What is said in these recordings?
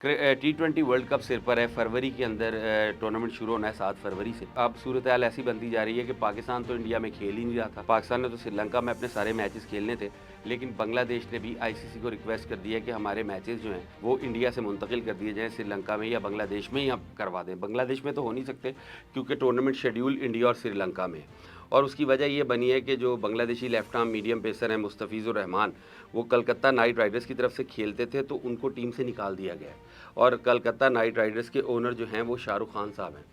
T20 world cup सिर पर है। फरवरी के अंदर टूर्नामेंट शुरू होना है 7 फरवरी से। अब सूरत हाल ऐसी बनती जा रही है कि पाकिस्तान तो इंडिया में खेल ही नहीं रहा था। पाकिस्तान ने तो श्रीलंका में अपने सारे मैचेस खेलने थे, लेकिन बांग्लादेश ने भी आईसीसी को रिक्वेस्ट कर दिया कि हमारे मैचेस जो हैं वो इंडिया से मुंतकिल कर दिए जाएँ, श्रीलंका में या बांग्लादेश में ही आप करवा दें। बांग्लादेश में तो हो नहीं सकते क्योंकि टूर्नामेंट शेड्यूल इंडिया और श्रीलंका में है। और उसकी वजह ये बनी है कि जो Bangladeshi left arm medium pacer हैं मुस्तफ़िज़ुर रहमान, वो कलकत्ता नाइट राइडर्स की तरफ से खेलते थे, तो उनको टीम से निकाल दिया गया है। और कलकत्ता नाइट राइडर्स के ओनर जो हैं वो शाहरुख खान साहब हैं।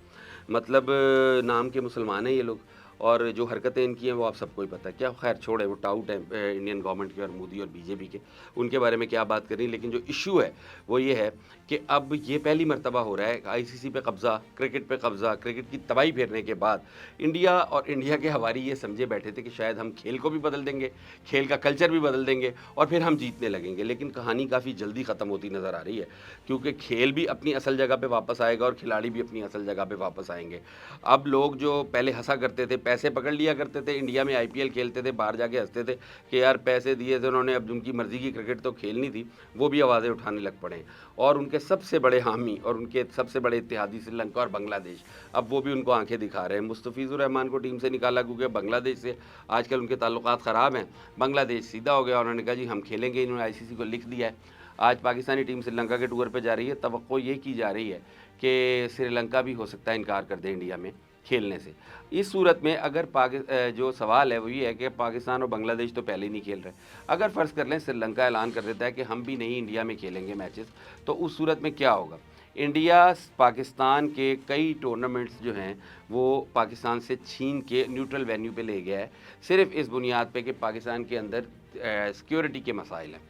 मतलब नाम के मुसलमान हैं ये लोग, और जो हरकतें इनकी हैं वो आप सबको ही पता है। क्या खैर छोड़े, वो टाउट है इंडियन गवर्नमेंट के और मोदी और बीजेपी के, उनके बारे में क्या बात करें। लेकिन जो इशू है वो ये है कि अब ये पहली मर्तबा हो रहा है आईसीसी पे कब्ज़ा, क्रिकेट पे कब्ज़ा, क्रिकेट की तबाही फेरने के बाद इंडिया और इंडिया के हवारी ये समझे बैठे थे कि शायद हम खेल को भी बदल देंगे, खेल का कल्चर भी बदल देंगे और फिर हम जीतने लगेंगे। लेकिन कहानी काफ़ी जल्दी ख़त्म होती नज़र आ रही है, क्योंकि खेल भी अपनी असल जगह पे वापस आएगा और खिलाड़ी भी अपनी असल जगह पे वापस आएंगे। अब लोग जो पहले हंसा करते थे, पैसे पकड़ लिया करते थे, इंडिया में आईपीएल खेलते थे, बाहर जाके हंसते थे कि यार पैसे दिए थे उन्होंने, अब उनकी मर्ज़ी की क्रिकेट तो खेलनी थी, वो भी आवाज़ें उठाने लग पड़े। और उनके सबसे बड़े हामी और उनके सबसे बड़े इत्तेहादी श्रीलंका और बांग्लादेश, अब वो भी उनको आंखें दिखा रहे हैं। मुस्तफ़िज़ुर रहमान को टीम से निकाला क्योंकि बांग्लादेश से आजकल उनके ताल्लुकात ख़राब हैं। बांग्लादेश सीधा हो गया, उन्होंने कहा जी हम खेलेंगे, इन्होंने आईसीसी को लिख दिया है। आज पाकिस्तानी टीम श्रीलंका के टूर पर जा रही है, तवक्को ये की जा रही है कि श्रीलंका भी हो सकता है इनकार कर दे इंडिया में खेलने से। इस सूरत में अगर जो सवाल है वो ये है कि पाकिस्तान और बांग्लादेश तो पहले ही नहीं खेल रहे। अगर फ़र्ज़ कर लें श्रीलंका ऐलान कर देता है कि हम भी नहीं इंडिया में खेलेंगे मैचेस, तो उस सूरत में क्या होगा? इंडिया पाकिस्तान के कई टूर्नामेंट्स जो हैं वो पाकिस्तान से छीन के न्यूट्रल वेन्यू पे ले गया है, सिर्फ़ इस बुनियाद पे कि पाकिस्तान के अंदर सिक्योरिटी के मसाइल हैं।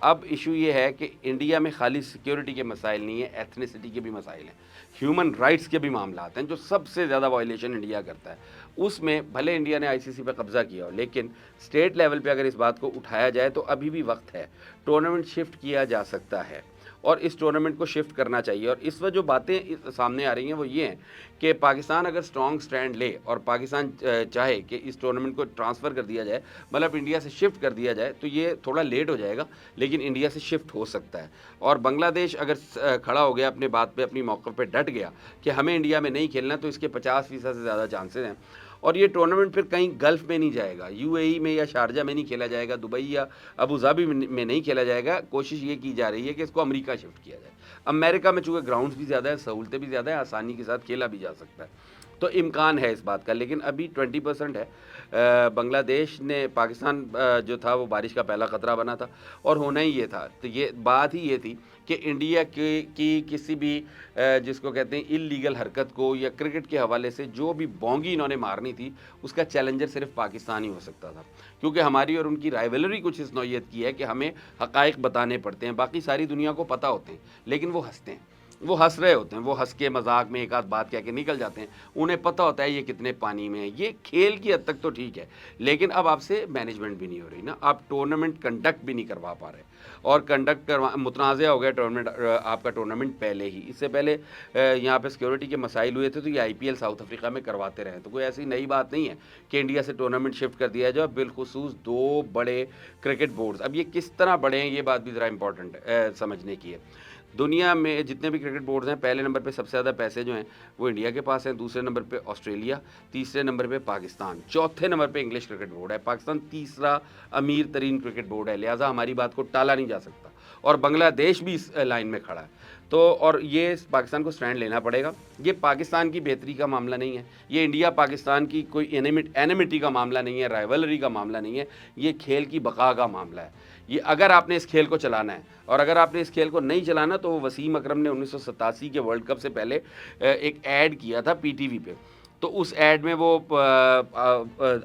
अब इशू ये है कि इंडिया में खाली सिक्योरिटी के मसाइल नहीं है, एथनिसिटी के भी मसाइल हैं, ह्यूमन राइट्स के भी मामलात हैं, जो सबसे ज़्यादा वायलेशन इंडिया करता है। उसमें भले इंडिया ने आईसीसी पे कब्ज़ा किया हो, लेकिन स्टेट लेवल पे अगर इस बात को उठाया जाए तो अभी भी वक्त है, टूर्नामेंट शिफ्ट किया जा सकता है और इस टूर्नामेंट को शिफ्ट करना चाहिए। और इस वक्त जो बातें सामने आ रही हैं वो ये हैं कि पाकिस्तान अगर स्ट्रॉन्ग स्टैंड ले और पाकिस्तान चाहे कि इस टूर्नामेंट को ट्रांसफ़र कर दिया जाए, मतलब इंडिया से शिफ्ट कर दिया जाए, तो ये थोड़ा लेट हो जाएगा, लेकिन इंडिया से शिफ्ट हो सकता है। और बांग्लादेश अगर खड़ा हो गया अपने बात पे, अपनी मौक़िफ़ पे डट गया कि हमें इंडिया में नहीं खेलना, तो इसके 50% से ज़्यादा चांसेस हैं। और ये टूर्नामेंट फिर कहीं गल्फ़ में नहीं जाएगा, यूएई में या शारजा में नहीं खेला जाएगा, दुबई या अबू धाबी में नहीं खेला जाएगा। कोशिश ये की जा रही है कि इसको अमेरिका शिफ्ट किया जाए। अमेरिका में चूँकि ग्राउंड्स भी ज़्यादा है, सहूलतें भी ज़्यादा है, आसानी के साथ खेला भी जा सकता है, तो इम्कान है इस बात का। लेकिन अभी 20% है। बांग्लादेश ने पाकिस्तान जो था वो बारिश का पहला ख़तरा बना था और होना ही ये था। तो ये बात ही ये थी कि इंडिया की किसी भी जिसको कहते हैं इल्लीगल हरकत को या क्रिकेट के हवाले से जो भी बोंगी इन्होंने मारनी थी, उसका चैलेंजर सिर्फ पाकिस्तान ही हो सकता था, क्योंकि हमारी और उनकी राइवलरी कुछ इस नौइयत की है कि हमें हक़ाइक़ बताने पड़ते हैं। बाकी सारी दुनिया को पता होते हैं, लेकिन वो हंसते हैं, वो हंस रहे होते हैं, वो हंस के मजाक में एक आध बात कह के निकल जाते हैं। उन्हें पता होता है ये कितने पानी में है। ये खेल की हद तक तो ठीक है, लेकिन अब आपसे मैनेजमेंट भी नहीं हो रही ना, आप टूर्नामेंट कंडक्ट भी नहीं करवा पा रहे। और कंडक्ट करवा मुतनाज़ हो गया टूर्नामेंट, आपका टूर्नामेंट पहले ही, इससे पहले यहाँ पे सिक्योरिटी के मसाइल हुए थे, तो ये आईपीएल साउथ अफ्रीका में करवाते रहे, तो कोई ऐसी नई बात नहीं है कि इंडिया से टूर्नामेंट शिफ्ट कर दिया जाए। बिलखुसूस 2 बड़े क्रिकेट बोर्ड्स, अब ये किस तरह बड़े हैं ये बात भी ज़रा इंपॉर्टेंट समझने की है। दुनिया में जितने भी क्रिकेट बोर्ड्स हैं, पहले नंबर पे सबसे ज़्यादा पैसे जो हैं वो इंडिया के पास हैं, दूसरे नंबर पे ऑस्ट्रेलिया, तीसरे नंबर पे पाकिस्तान, चौथे नंबर पे इंग्लिश क्रिकेट बोर्ड है। पाकिस्तान तीसरा अमीर तरीन क्रिकेट बोर्ड है, लिहाजा हमारी बात को टाला नहीं जा सकता। और बांग्लादेश भी इस लाइन में खड़ा है, तो और ये पाकिस्तान को स्टैंड लेना पड़ेगा। ये पाकिस्तान की बेहतरी का मामला नहीं है, ये इंडिया पाकिस्तान की कोई एनिमिटी का मामला नहीं है, राइवलरी का मामला नहीं है, ये खेल की बका का मामला है। ये अगर आपने इस खेल को चलाना है, और अगर आपने इस खेल को नहीं चलाना, तो वसीम अकरम ने 1987 के वर्ल्ड कप से पहले एक ऐड किया था पीटीवी पे। तो उस ऐड में वो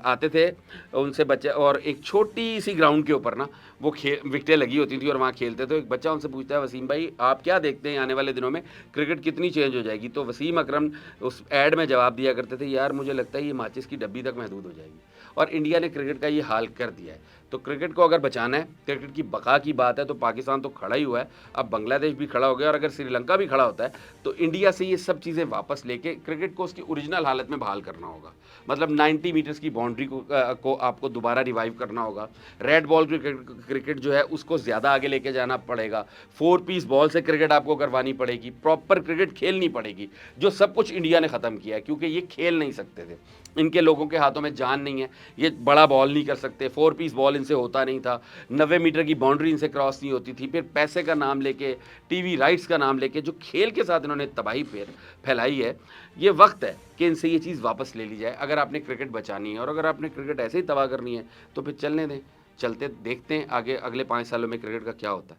आते थे उनसे बच्चे, और एक छोटी सी ग्राउंड के ऊपर ना वो विकेटें लगी होती थी और वहाँ खेलते। तो एक बच्चा उनसे पूछता है, वसीम भाई आप क्या देखते हैं आने वाले दिनों में क्रिकेट कितनी चेंज हो जाएगी? तो वसीम अकरम उस ऐड में जवाब दिया करते थे, यार मुझे लगता है ये माचिस की डब्बी तक महदूद हो जाएगी। और इंडिया ने क्रिकेट का ये हाल कर दिया है। तो क्रिकेट को अगर बचाना है, क्रिकेट की बका की बात है, तो पाकिस्तान तो खड़ा ही हुआ है, अब बांग्लादेश भी खड़ा हो गया, और अगर श्रीलंका भी खड़ा होता है तो इंडिया से ये सब चीज़ें वापस लेके क्रिकेट को उसकी ओरिजिनल हालत में बहाल करना होगा। मतलब 90 मीटर्स की बाउंड्री को आपको दोबारा रिवाइव करना होगा। रेड बॉल क्रिकेट जो है उसको ज़्यादा आगे लेके जाना पड़ेगा। 4 पीस बॉल से क्रिकेट आपको करवानी पड़ेगी, प्रॉपर क्रिकेट खेलनी पड़ेगी, जो सब कुछ इंडिया ने ख़त्म किया है क्योंकि ये खेल नहीं सकते थे। इनके लोगों के हाथों में जान नहीं है, ये बड़ा बॉल नहीं कर सकते, 4 पीस बॉल इनसे होता नहीं था, 90 मीटर की बाउंड्री इनसे क्रॉस नहीं होती थी। फिर पैसे का नाम लेके, टीवी राइट्स का नाम लेके जो खेल के साथ इन्होंने तबाही फैलाई है, ये वक्त है कि इनसे ये चीज़ वापस ले ली जाए। अगर आपने क्रिकेट बचानी है और अगर आपने क्रिकेट ऐसे ही तबाह करनी है तो फिर चलने दें, चलते देखते हैं आगे अगले 5 सालों में क्रिकेट का क्या होता है।